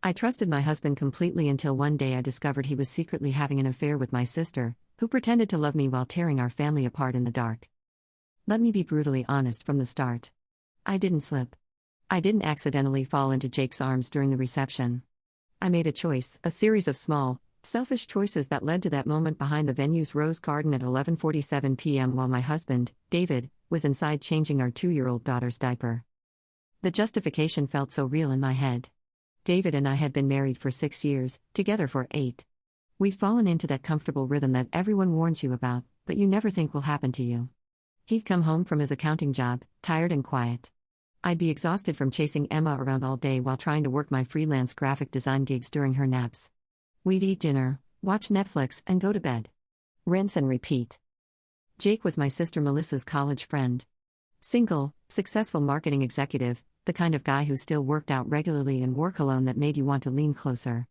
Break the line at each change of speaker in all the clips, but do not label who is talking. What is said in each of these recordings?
I trusted my husband completely until one day I discovered he was secretly having an affair with my sister, who pretended to love me while tearing our family apart in the dark. Let me be brutally honest from the start. I didn't slip. I didn't accidentally fall into Jake's arms during the reception. I made a choice, a series of small, selfish choices that led to that moment behind the venue's rose garden at 11:47 p.m. while my husband, David, was inside changing our 2-year-old daughter's diaper. The justification felt so real in my head. David and I had been married for 6 years, together for 8. We'd fallen into that comfortable rhythm that everyone warns you about, but you never think will happen to you. He'd come home from his accounting job, tired and quiet. I'd be exhausted from chasing Emma around all day while trying to work my freelance graphic design gigs during her naps. We'd eat dinner, watch Netflix, and go to bed. Rinse and repeat. Jake was my sister Melissa's college friend. Single, successful marketing executive, the kind of guy who still worked out regularly and wore cologne that made you want to lean closer.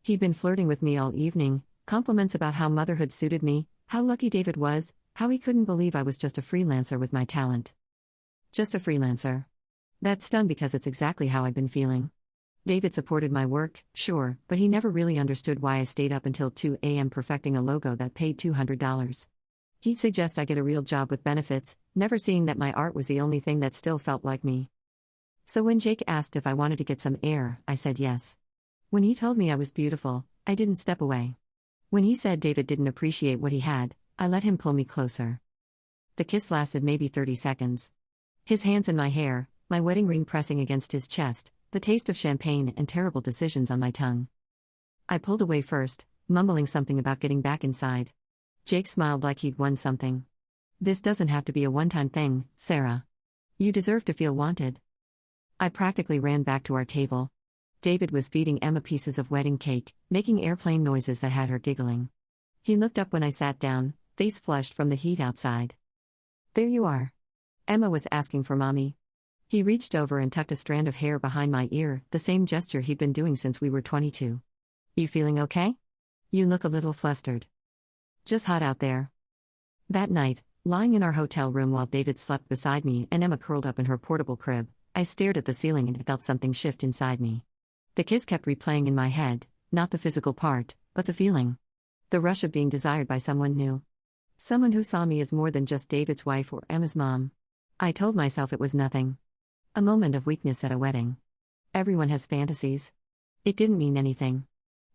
He'd been flirting with me all evening, compliments about how motherhood suited me, how lucky David was, how he couldn't believe I was just a freelancer with my talent. Just a freelancer. That stung because it's exactly how I'd been feeling. David supported my work, sure, but he never really understood why I stayed up until 2 a.m. perfecting a logo that paid $200. He'd suggest I get a real job with benefits, never seeing that my art was the only thing that still felt like me. So when Jake asked if I wanted to get some air, I said yes. When he told me I was beautiful, I didn't step away. When he said David didn't appreciate what he had, I let him pull me closer. The kiss lasted maybe 30 seconds. His hands in my hair, my wedding ring pressing against his chest, the taste of champagne and terrible decisions on my tongue. I pulled away first, mumbling something about getting back inside. Jake smiled like he'd won something. This doesn't have to be a one-time thing, Sarah. You deserve to feel wanted. I practically ran back to our table. David was feeding Emma pieces of wedding cake, making airplane noises that had her giggling. He looked up when I sat down, face flushed from the heat outside. There you are. Emma was asking for mommy. He reached over and tucked a strand of hair behind my ear, the same gesture he'd been doing since we were 22. You feeling okay? You look a little flustered. Just hot out there. That night, lying in our hotel room while David slept beside me and Emma curled up in her portable crib, I stared at the ceiling and felt something shift inside me. The kiss kept replaying in my head, not the physical part, but the feeling. The rush of being desired by someone new. Someone who saw me as more than just David's wife or Emma's mom. I told myself it was nothing. A moment of weakness at a wedding. Everyone has fantasies. It didn't mean anything.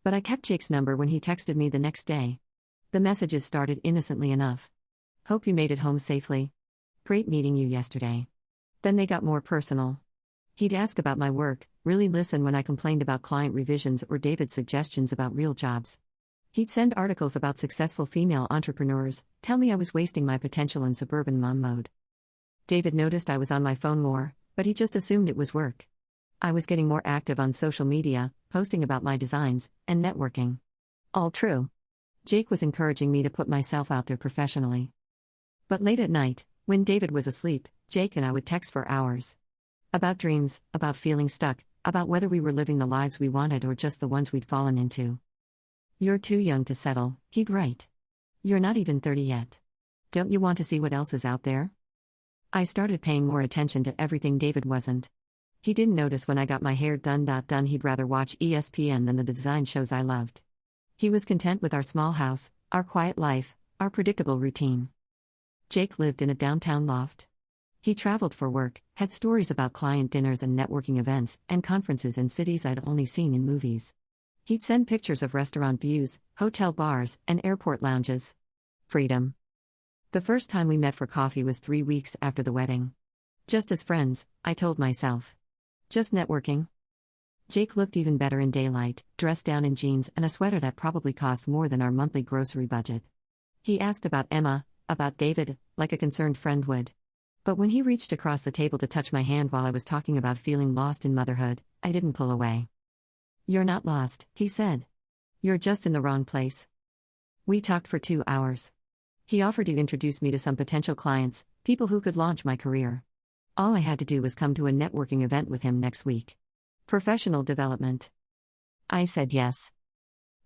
But I kept Jake's number when he texted me the next day. The messages started innocently enough. Hope you made it home safely. Great meeting you yesterday. Then they got more personal. He'd ask about my work, really listen when I complained about client revisions or David's suggestions about real jobs. He'd send articles about successful female entrepreneurs, tell me I was wasting my potential in suburban mom mode. David noticed I was on my phone more, but he just assumed it was work. I was getting more active on social media, posting about my designs, and networking. All true. Jake was encouraging me to put myself out there professionally. But late at night, when David was asleep, Jake and I would text for hours. About dreams, about feeling stuck, about whether we were living the lives we wanted or just the ones we'd fallen into. You're too young to settle, he'd write. You're not even 30 yet. Don't you want to see what else is out there? I started paying more attention to everything David wasn't. He didn't notice when I got my hair done. He'd rather watch ESPN than the design shows I loved. He was content with our small house, our quiet life, our predictable routine. Jake lived in a downtown loft. He traveled for work, had stories about client dinners and networking events, and conferences in cities I'd only seen in movies. He'd send pictures of restaurant views, hotel bars, and airport lounges. Freedom. The first time we met for coffee was 3 weeks after the wedding. Just as friends, I told myself. Just networking. Jake looked even better in daylight, dressed down in jeans and a sweater that probably cost more than our monthly grocery budget. He asked about Emma, about David, like a concerned friend would. But when he reached across the table to touch my hand while I was talking about feeling lost in motherhood, I didn't pull away. You're not lost, he said. You're just in the wrong place. We talked for 2 hours. He offered to introduce me to some potential clients, people who could launch my career. All I had to do was come to a networking event with him next week. Professional development. I said yes.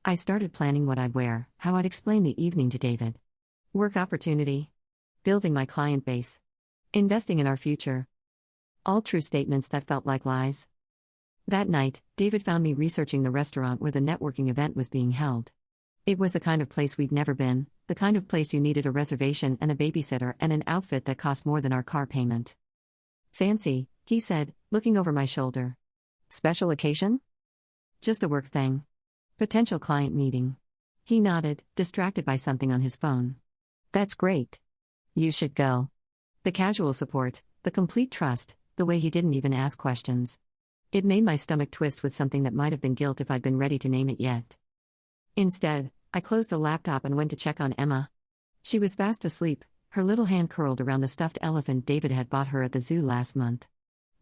I started planning what I'd wear, how I'd explain the evening to David. Work opportunity. Building my client base. Investing in our future. All true statements that felt like lies. That night, David found me researching the restaurant where the networking event was being held. It was the kind of place we'd never been, the kind of place you needed a reservation and a babysitter and an outfit that cost more than our car payment. Fancy, he said, looking over my shoulder. Special occasion? Just a work thing. Potential client meeting. He nodded, distracted by something on his phone. That's great. You should go. The casual support, the complete trust, the way he didn't even ask questions. It made my stomach twist with something that might have been guilt if I'd been ready to name it yet. Instead, I closed the laptop and went to check on Emma. She was fast asleep, her little hand curled around the stuffed elephant David had bought her at the zoo last month.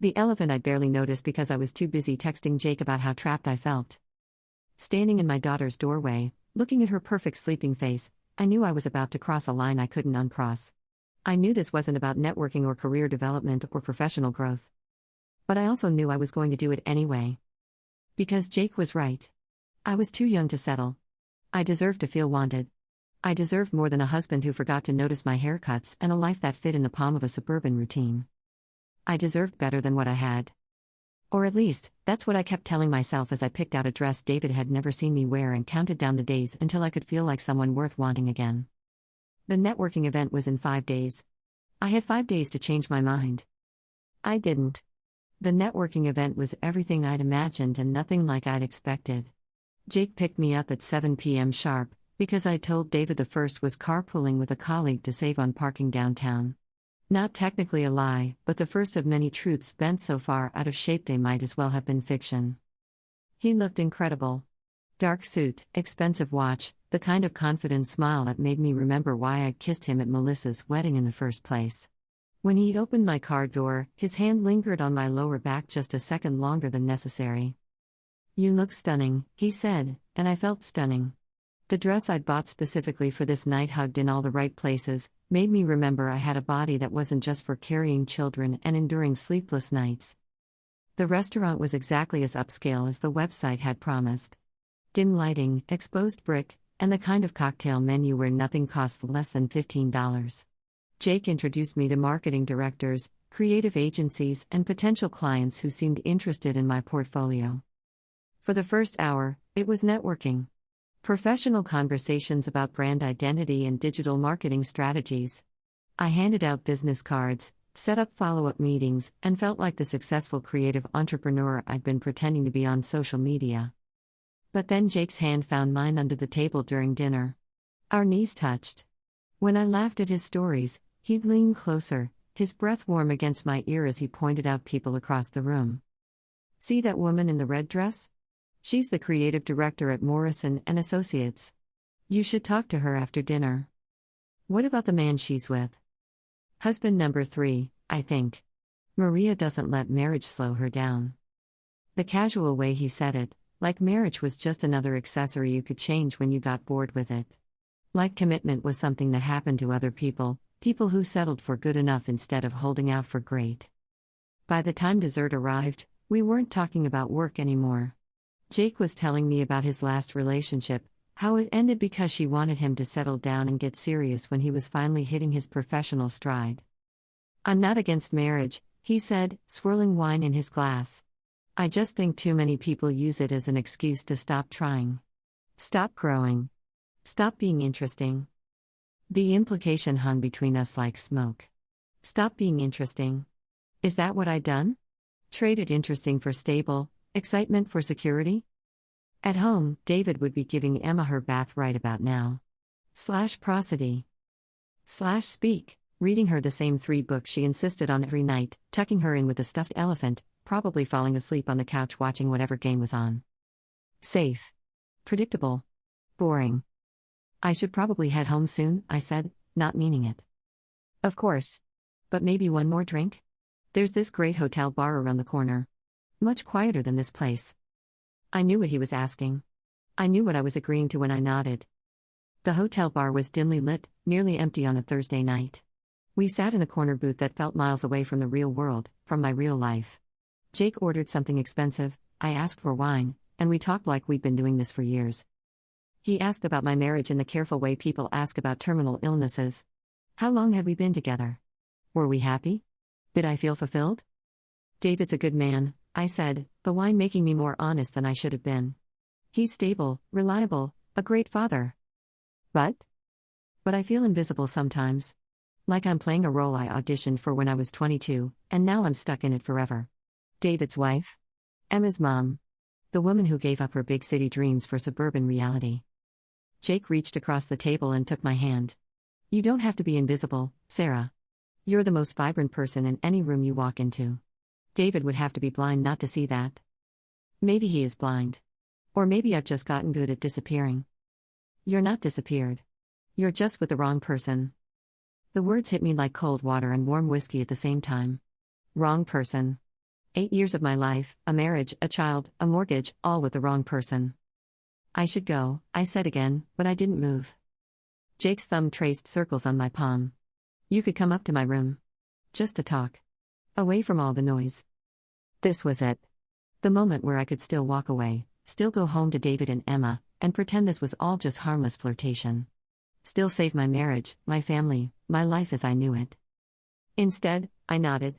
The elephant I'd barely noticed because I was too busy texting Jake about how trapped I felt. Standing in my daughter's doorway, looking at her perfect sleeping face, I knew I was about to cross a line I couldn't uncross. I knew this wasn't about networking or career development or professional growth. But I also knew I was going to do it anyway. Because Jake was right. I was too young to settle. I deserved to feel wanted. I deserved more than a husband who forgot to notice my haircuts and a life that fit in the palm of a suburban routine. I deserved better than what I had. Or at least, that's what I kept telling myself as I picked out a dress David had never seen me wear and counted down the days until I could feel like someone worth wanting again. The networking event was in 5 days. I had 5 days to change my mind. I didn't. The networking event was everything I'd imagined and nothing like I'd expected. Jake picked me up at 7 p.m. sharp, because I told David the first was carpooling with a colleague to save on parking downtown. Not technically a lie, but the first of many truths bent so far out of shape they might as well have been fiction. He looked incredible. Dark suit, expensive watch, the kind of confident smile that made me remember why I'd kissed him at Melissa's wedding in the first place. When he opened my car door, his hand lingered on my lower back just a second longer than necessary. You look stunning, he said, and I felt stunning. The dress I'd bought specifically for this night hugged in all the right places, made me remember I had a body that wasn't just for carrying children and enduring sleepless nights. The restaurant was exactly as upscale as the website had promised. Dim lighting, exposed brick, and the kind of cocktail menu where nothing costs less than $15. Jake introduced me to marketing directors, creative agencies, and potential clients who seemed interested in my portfolio. For the first hour, it was networking. Professional conversations about brand identity and digital marketing strategies. I handed out business cards, set up follow-up meetings, and felt like the successful creative entrepreneur I'd been pretending to be on social media. But then Jake's hand found mine under the table during dinner. Our knees touched. When I laughed at his stories, he'd lean closer, his breath warm against my ear as he pointed out people across the room. See that woman in the red dress? She's the creative director at Morrison & Associates. You should talk to her after dinner. What about the man she's with? Husband number 3, I think. Maria doesn't let marriage slow her down. The casual way he said it, like marriage was just another accessory you could change when you got bored with it. Like commitment was something that happened to other people, people who settled for good enough instead of holding out for great. By the time dessert arrived, we weren't talking about work anymore. Jake was telling me about his last relationship, how it ended because she wanted him to settle down and get serious when he was finally hitting his professional stride. I'm not against marriage, he said, swirling wine in his glass. I just think too many people use it as an excuse to stop trying. Stop growing. Stop being interesting. The implication hung between us like smoke. Stop being interesting. Is that what I'd done? Traded interesting for stable, excitement for security? At home, David would be giving Emma her bath right about now. /prosody. /speak, reading her the same 3 books she insisted on every night, tucking her in with a stuffed elephant, probably falling asleep on the couch watching whatever game was on. Safe. Predictable. Boring. I should probably head home soon, I said, not meaning it. Of course. But maybe one more drink? There's this great hotel bar around the corner. Much quieter than this place. I knew what he was asking. I knew what I was agreeing to when I nodded. The hotel bar was dimly lit, nearly empty on a Thursday night. We sat in a corner booth that felt miles away from the real world, from my real life. Jake ordered something expensive, I asked for wine, and we talked like we'd been doing this for years. He asked about my marriage in the careful way people ask about terminal illnesses. How long had we been together? Were we happy? Did I feel fulfilled? David's a good man, I said, the wine making me more honest than I should have been. He's stable, reliable, a great father. But I feel invisible sometimes. Like I'm playing a role I auditioned for when I was 22, and now I'm stuck in it forever. David's wife? Emma's mom. The woman who gave up her big city dreams for suburban reality. Jake reached across the table and took my hand. You don't have to be invisible, Sarah. You're the most vibrant person in any room you walk into. David would have to be blind not to see that. Maybe he is blind. Or maybe I've just gotten good at disappearing. You're not disappeared. You're just with the wrong person. The words hit me like cold water and warm whiskey at the same time. Wrong person. 8 years of my life, a marriage, a child, a mortgage, all with the wrong person. I should go, I said again, but I didn't move. Jake's thumb traced circles on my palm. You could come up to my room. Just to talk. Away from all the noise. This was it. The moment where I could still walk away, still go home to David and Emma, and pretend this was all just harmless flirtation. Still save my marriage, my family, my life as I knew it. Instead, I nodded.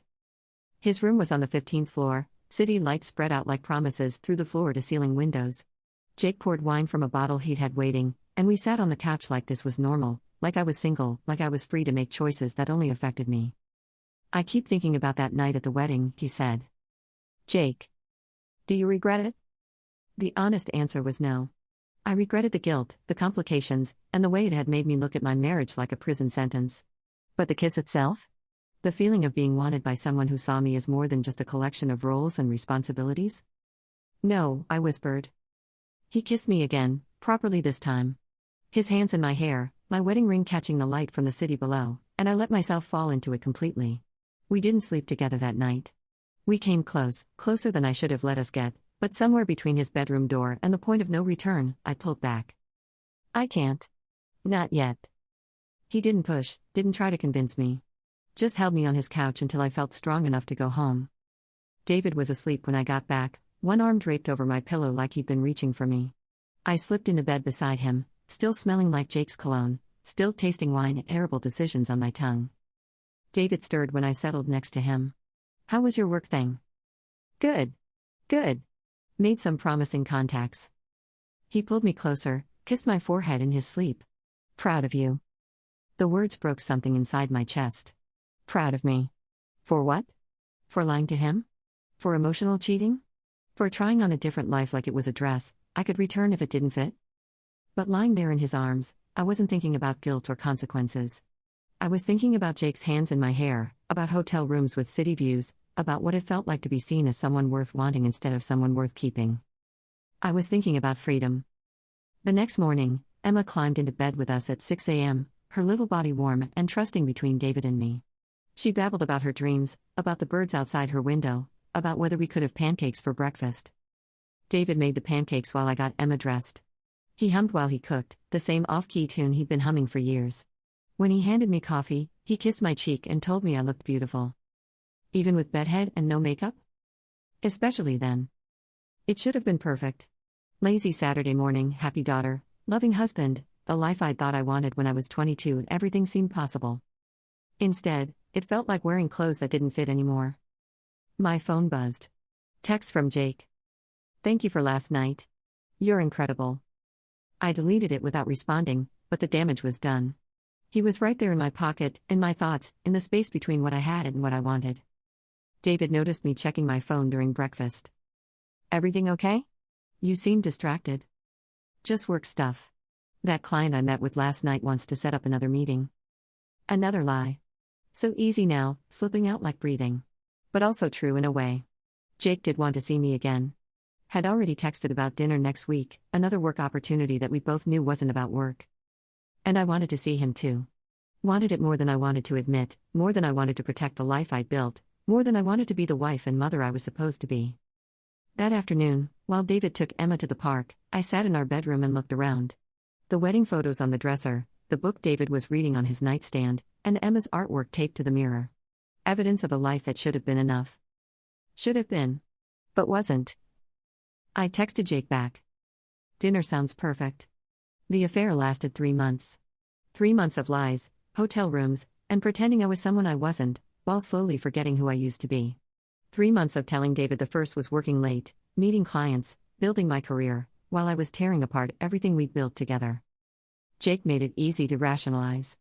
His room was on the 15th floor, city lights spread out like promises through the floor-to-ceiling windows. Jake poured wine from a bottle he'd had waiting, and we sat on the couch like this was normal, like I was single, like I was free to make choices that only affected me. I keep thinking about that night at the wedding, he said. Jake. Do you regret it? The honest answer was no. I regretted the guilt, the complications, and the way it had made me look at my marriage like a prison sentence. But the kiss itself? The feeling of being wanted by someone who saw me as more than just a collection of roles and responsibilities? No, I whispered. He kissed me again, properly this time. His hands in my hair, my wedding ring catching the light from the city below, and I let myself fall into it completely. We didn't sleep together that night. We came close, closer than I should have let us get, but somewhere between his bedroom door and the point of no return, I pulled back. I can't. Not yet. He didn't push, didn't try to convince me. Just held me on his couch until I felt strong enough to go home. David was asleep when I got back, one arm draped over my pillow like he'd been reaching for me. I slipped into bed beside him, still smelling like Jake's cologne, still tasting wine and terrible decisions on my tongue. David stirred when I settled next to him. How was your work thing? Good. Good. Made some promising contacts. He pulled me closer, kissed my forehead in his sleep. Proud of you. The words broke something inside my chest. Proud of me. For what? For lying to him? For emotional cheating? For trying on a different life like it was a dress I could return if it didn't fit? But lying there in his arms, I wasn't thinking about guilt or consequences. I was thinking about Jake's hands in my hair, about hotel rooms with city views, about what it felt like to be seen as someone worth wanting instead of someone worth keeping. I was thinking about freedom. The next morning, Emma climbed into bed with us at 6 a.m., her little body warm and trusting between David and me. She babbled about her dreams, about the birds outside her window, about whether we could have pancakes for breakfast. David made the pancakes while I got Emma dressed. He hummed while he cooked, the same off-key tune he'd been humming for years. When he handed me coffee, he kissed my cheek and told me I looked beautiful. Even with bedhead and no makeup? Especially then. It should have been perfect. Lazy Saturday morning, happy daughter, loving husband, the life I'd thought I wanted when I was 22 and everything seemed possible. Instead, it felt like wearing clothes that didn't fit anymore. My phone buzzed. Text from Jake. Thank you for last night. You're incredible. I deleted it without responding, but the damage was done. He was right there in my pocket, in my thoughts, in the space between what I had and what I wanted. David noticed me checking my phone during breakfast. Everything okay? You seem distracted. Just work stuff. That client I met with last night wants to set up another meeting. Another lie. So easy now, slipping out like breathing. But also true in a way. Jake did want to see me again. Had already texted about dinner next week, another work opportunity that we both knew wasn't about work. And I wanted to see him too. Wanted it more than I wanted to admit, more than I wanted to protect the life I'd built, more than I wanted to be the wife and mother I was supposed to be. That afternoon, while David took Emma to the park, I sat in our bedroom and looked around. The wedding photos on the dresser, the book David was reading on his nightstand, and Emma's artwork taped to the mirror. Evidence of a life that should have been enough. Should have been. But wasn't. I texted Jake back. Dinner sounds perfect. The affair lasted 3 months. 3 months of lies, hotel rooms, and pretending I was someone I wasn't, while slowly forgetting who I used to be. 3 months of telling David the first was working late, meeting clients, building my career, while I was tearing apart everything we'd built together. Jake made it easy to rationalize.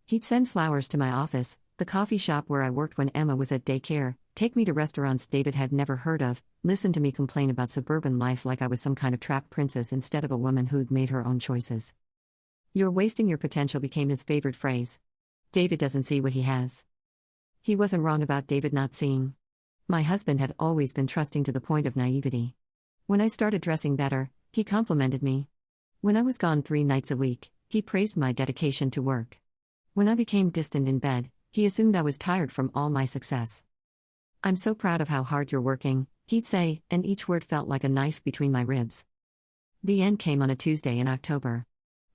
He'd send flowers to my office, the coffee shop where I worked when Emma was at daycare, take me to restaurants David had never heard of, listen to me complain about suburban life like I was some kind of trapped princess instead of a woman who'd made her own choices. "You're wasting your potential" became his favorite phrase. David doesn't see what he has. He wasn't wrong about David not seeing. My husband had always been trusting to the point of naivety. When I started dressing better, he complimented me. When I was gone 3 nights a week, he praised my dedication to work. When I became distant in bed, he assumed I was tired from all my success. "I'm so proud of how hard you're working," he'd say, and each word felt like a knife between my ribs. The end came on a Tuesday in October.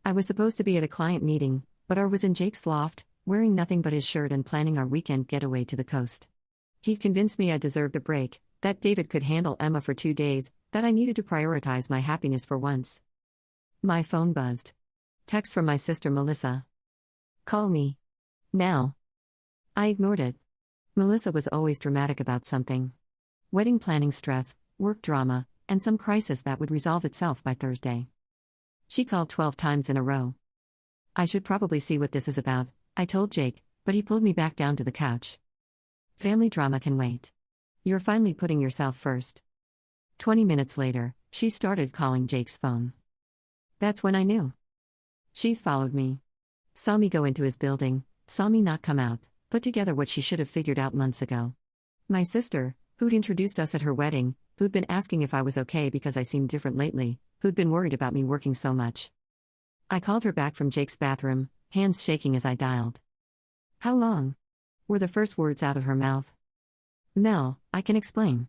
I was supposed to be at a client meeting, but I was in Jake's loft, wearing nothing but his shirt and planning our weekend getaway to the coast. He'd convinced me I deserved a break, that David could handle Emma for 2 days, that I needed to prioritize my happiness for once. My phone buzzed. Text from my sister Melissa. "Call me. Now." I ignored it. Melissa was always dramatic about something. Wedding planning stress, work drama, and some crisis that would resolve itself by Thursday. She called 12 times in a row. "I should probably see what this is about," I told Jake, but he pulled me back down to the couch. "Family drama can wait. You're finally putting yourself first." 20 minutes later, she started calling Jake's phone. That's when I knew. She followed me. Saw me go into his building, saw me not come out, put together what she should have figured out months ago. My sister, who'd introduced us at her wedding, who'd been asking if I was okay because I seemed different lately, who'd been worried about me working so much. I called her back from Jake's bathroom, hands shaking as I dialed. "How long?" were the first words out of her mouth. "Mel, I can explain."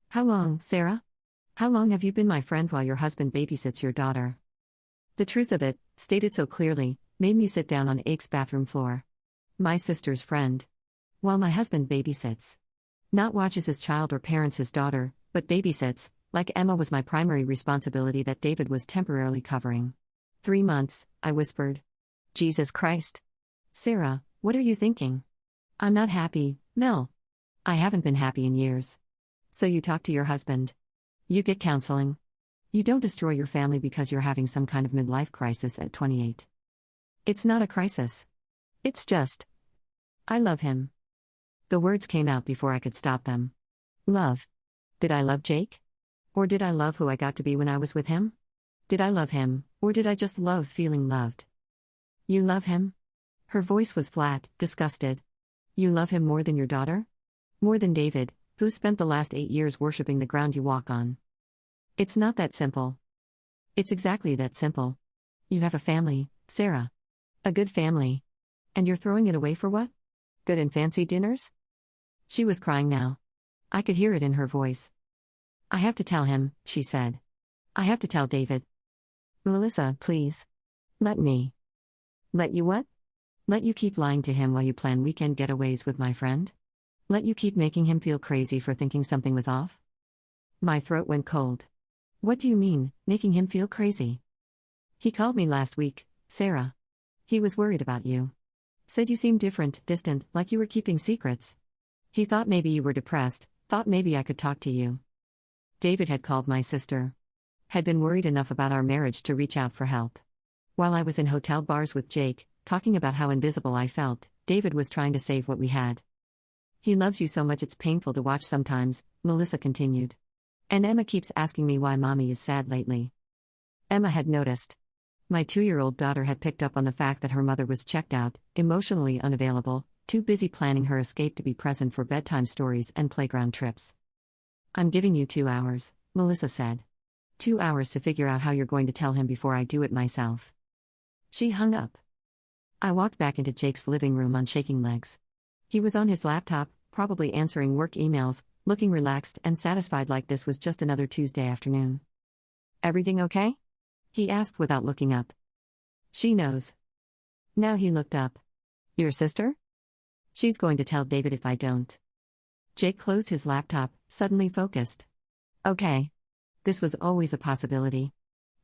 "How long, Sarah? How long have you been my friend while your husband babysits your daughter?" The truth of it, stated so clearly, made me sit down on Jake's bathroom floor. My sister's friend. While my husband babysits. Not watches his child or parents his daughter, but babysits, like Emma was my primary responsibility that David was temporarily covering. 3 months, I whispered. Jesus Christ. "Sarah, what are you thinking?" "I'm not happy, Mel. I haven't been happy in years." "So you talk to your husband. You get counseling. You don't destroy your family because you're having some kind of midlife crisis at 28. It's not a crisis. It's just, I love him." The words came out before I could stop them. Love. Did I love Jake? Or did I love who I got to be when I was with him? Did I love him, or did I just love feeling loved? "You love him?" Her voice was flat, disgusted. "You love him more than your daughter? More than David, who spent the last 8 years worshipping the ground you walk on?" "It's not that simple." "It's exactly that simple. You have a family, Sarah. A good family. And you're throwing it away for what? Good and fancy dinners?" She was crying now. I could hear it in her voice. "I have to tell him," she said. "I have to tell David." "Melissa, please. Let me." "Let you what?" "Let you keep lying to him while you plan weekend getaways with my friend? Let you keep making him feel crazy for thinking something was off?" My throat went cold. "What do you mean, making him feel crazy?" "He called me last week, Sarah. He was worried about you. Said you seemed different, distant, like you were keeping secrets. He thought maybe you were depressed, thought maybe I could talk to you." David had called my sister. Had been worried enough about our marriage to reach out for help. While I was in hotel bars with Jake, talking about how invisible I felt, David was trying to save what we had. "He loves you so much it's painful to watch sometimes," Melissa continued. "And Emma keeps asking me why mommy is sad lately." Emma had noticed. My 2-year-old daughter had picked up on the fact that her mother was checked out, emotionally unavailable, too busy planning her escape to be present for bedtime stories and playground trips. "I'm giving you 2 hours, Melissa said. 2 hours to figure out how you're going to tell him before I do it myself." She hung up. I walked back into Jake's living room on shaking legs. He was on his laptop, probably answering work emails, looking relaxed and satisfied like this was just another Tuesday afternoon. "Everything okay?" he asked without looking up. "She knows." Now he looked up. "Your sister?" "She's going to tell David if I don't." Jake closed his laptop, suddenly focused. "Okay. This was always a possibility.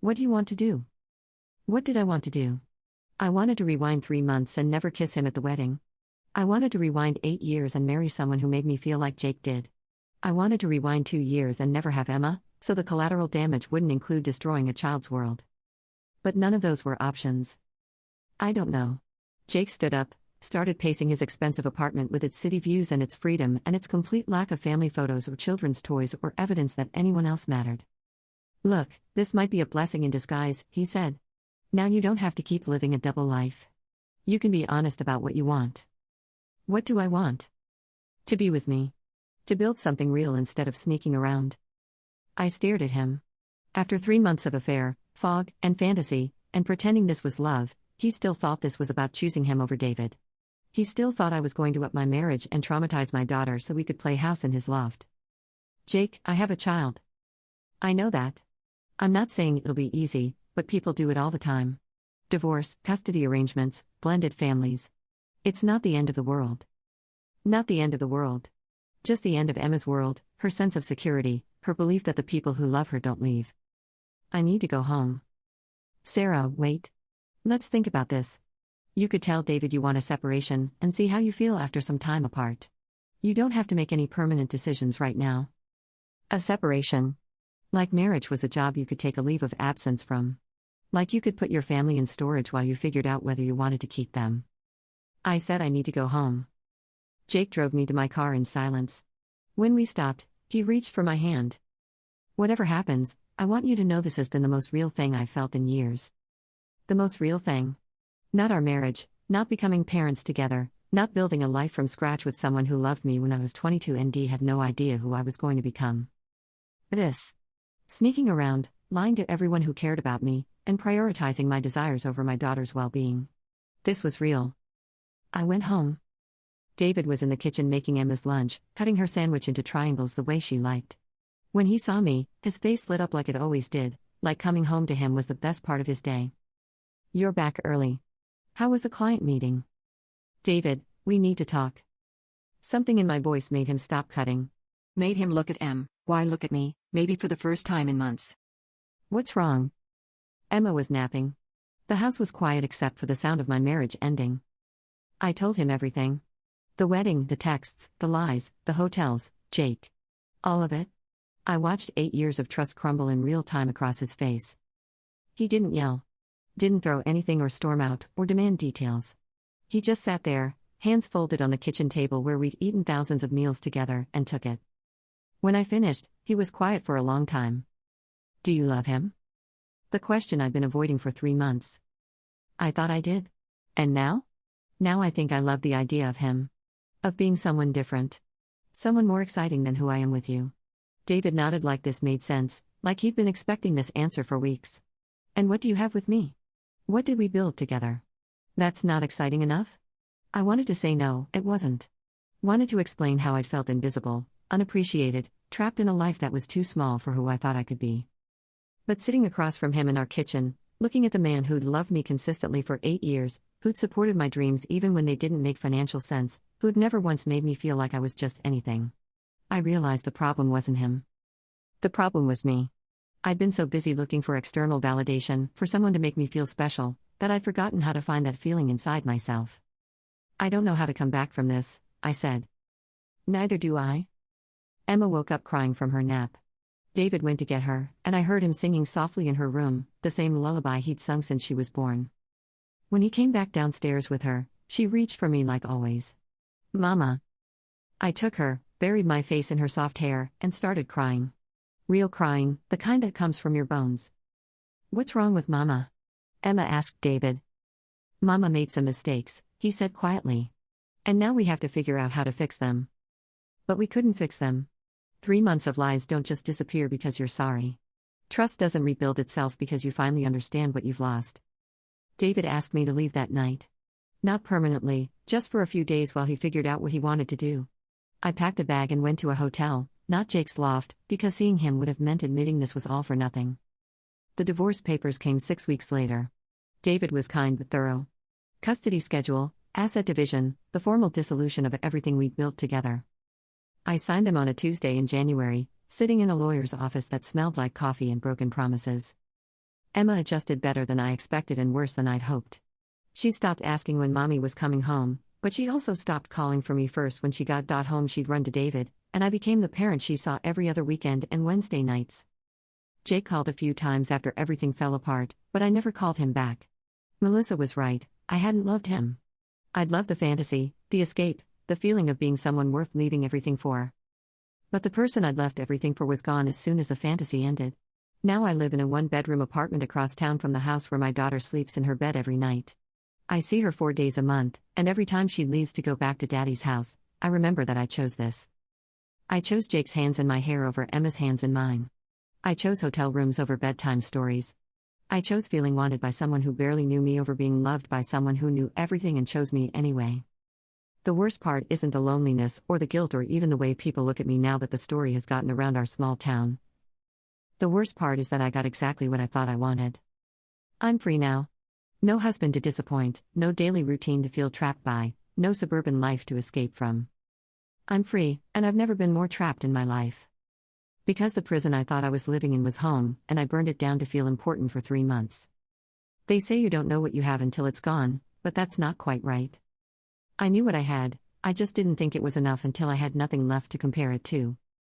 What do you want to do?" What did I want to do? I wanted to rewind 3 months and never kiss him at the wedding. I wanted to rewind 8 years and marry someone who made me feel like Jake did. I wanted to rewind 2 years and never have Emma, so the collateral damage wouldn't include destroying a child's world. But none of those were options. I don't know. Jake stood up, started pacing his expensive apartment with its city views and its freedom and its complete lack of family photos or children's toys or evidence that anyone else mattered. Look, this might be a blessing in disguise, he said. Now you don't have to keep living a double life. You can be honest about what you want. What do I want? To be with me. To build something real instead of sneaking around. I stared at him. After 3 months of affair, fog, and fantasy, and pretending this was love, he still thought this was about choosing him over David. He still thought I was going to up my marriage and traumatize my daughter so we could play house in his loft. Jake, I have a child. I know that. I'm not saying it'll be easy, but people do it all the time. Divorce, custody arrangements, blended families. It's not the end of the world. Not the end of the world. Just the end of Emma's world, her sense of security, her belief that the people who love her don't leave. I need to go home. Sarah, wait. Let's think about this. You could tell David you want a separation and see how you feel after some time apart. You don't have to make any permanent decisions right now. A separation. Like marriage was a job you could take a leave of absence from. Like you could put your family in storage while you figured out whether you wanted to keep them. I said I need to go home. Jake drove me to my car in silence. When we stopped, he reached for my hand. Whatever happens, I want you to know this has been the most real thing I've felt in years. The most real thing. Not our marriage, not becoming parents together, not building a life from scratch with someone who loved me when I was 22 and had no idea who I was going to become. This. Sneaking around, lying to everyone who cared about me, and prioritizing my desires over my daughter's well-being. This was real. I went home. David was in the kitchen making Emma's lunch, cutting her sandwich into triangles the way she liked. When he saw me, his face lit up like it always did, like coming home to him was the best part of his day. You're back early. How was the client meeting? David, we need to talk. Something in my voice made him stop cutting. Made him look at Em. Why look at me, maybe for the first time in months? What's wrong? Emma was napping. The house was quiet except for the sound of my marriage ending. I told him everything. The wedding, the texts, the lies, the hotels, Jake. All of it. I watched 8 years of trust crumble in real time across his face. He didn't yell. Didn't throw anything or storm out, or demand details. He just sat there, hands folded on the kitchen table where we'd eaten thousands of meals together, and took it. When I finished, he was quiet for a long time. Do you love him? The question I'd been avoiding for 3 months. I thought I did. And now? Now I think I love the idea of him. Of being someone different. Someone more exciting than who I am with you. David nodded like this made sense, like he'd been expecting this answer for weeks. And what do you have with me? What did we build together? That's not exciting enough? I wanted to say no, it wasn't. Wanted to explain how I'd felt invisible, unappreciated, trapped in a life that was too small for who I thought I could be. But sitting across from him in our kitchen, looking at the man who'd loved me consistently for 8 years, who'd supported my dreams even when they didn't make financial sense, who'd never once made me feel like I was just anything. I realized the problem wasn't him. The problem was me. I'd been so busy looking for external validation, for someone to make me feel special, that I'd forgotten how to find that feeling inside myself. I don't know how to come back from this, I said. Neither do I. Emma woke up crying from her nap. David went to get her, and I heard him singing softly in her room, the same lullaby he'd sung since she was born. When he came back downstairs with her, she reached for me like always. Mama. I took her, buried my face in her soft hair, and started crying. Real crying, the kind that comes from your bones. What's wrong with Mama? Emma asked David. Mama made some mistakes, he said quietly. And now we have to figure out how to fix them. But we couldn't fix them. 3 months of lies don't just disappear because you're sorry. Trust doesn't rebuild itself because you finally understand what you've lost. David asked me to leave that night. Not permanently, just for a few days while he figured out what he wanted to do. I packed a bag and went to a hotel, not Jake's loft, because seeing him would have meant admitting this was all for nothing. The divorce papers came 6 weeks later. David was kind but thorough. Custody schedule, asset division, the formal dissolution of everything we'd built together. I signed them on a Tuesday in January, sitting in a lawyer's office that smelled like coffee and broken promises. Emma adjusted better than I expected and worse than I'd hoped. She stopped asking when Mommy was coming home, but she also stopped calling for me first when she got home. She'd run to David, and I became the parent she saw every other weekend and Wednesday nights. Jake called a few times after everything fell apart, but I never called him back. Melissa was right, I hadn't loved him. I'd loved the fantasy, the escape, the feeling of being someone worth leaving everything for. But the person I'd left everything for was gone as soon as the fantasy ended. Now I live in a one-bedroom apartment across town from the house where my daughter sleeps in her bed every night. I see her 4 days a month, and every time she leaves to go back to Daddy's house, I remember that I chose this. I chose Jake's hands in my hair over Emma's hands in mine. I chose hotel rooms over bedtime stories. I chose feeling wanted by someone who barely knew me over being loved by someone who knew everything and chose me anyway. The worst part isn't the loneliness or the guilt or even the way people look at me now that the story has gotten around our small town. The worst part is that I got exactly what I thought I wanted. I'm free now. No husband to disappoint, no daily routine to feel trapped by, no suburban life to escape from. I'm free, and I've never been more trapped in my life. Because the prison I thought I was living in was home, and I burned it down to feel important for 3 months. They say you don't know what you have until it's gone, but that's not quite right. I knew what I had, I just didn't think it was enough until I had nothing left to compare it to.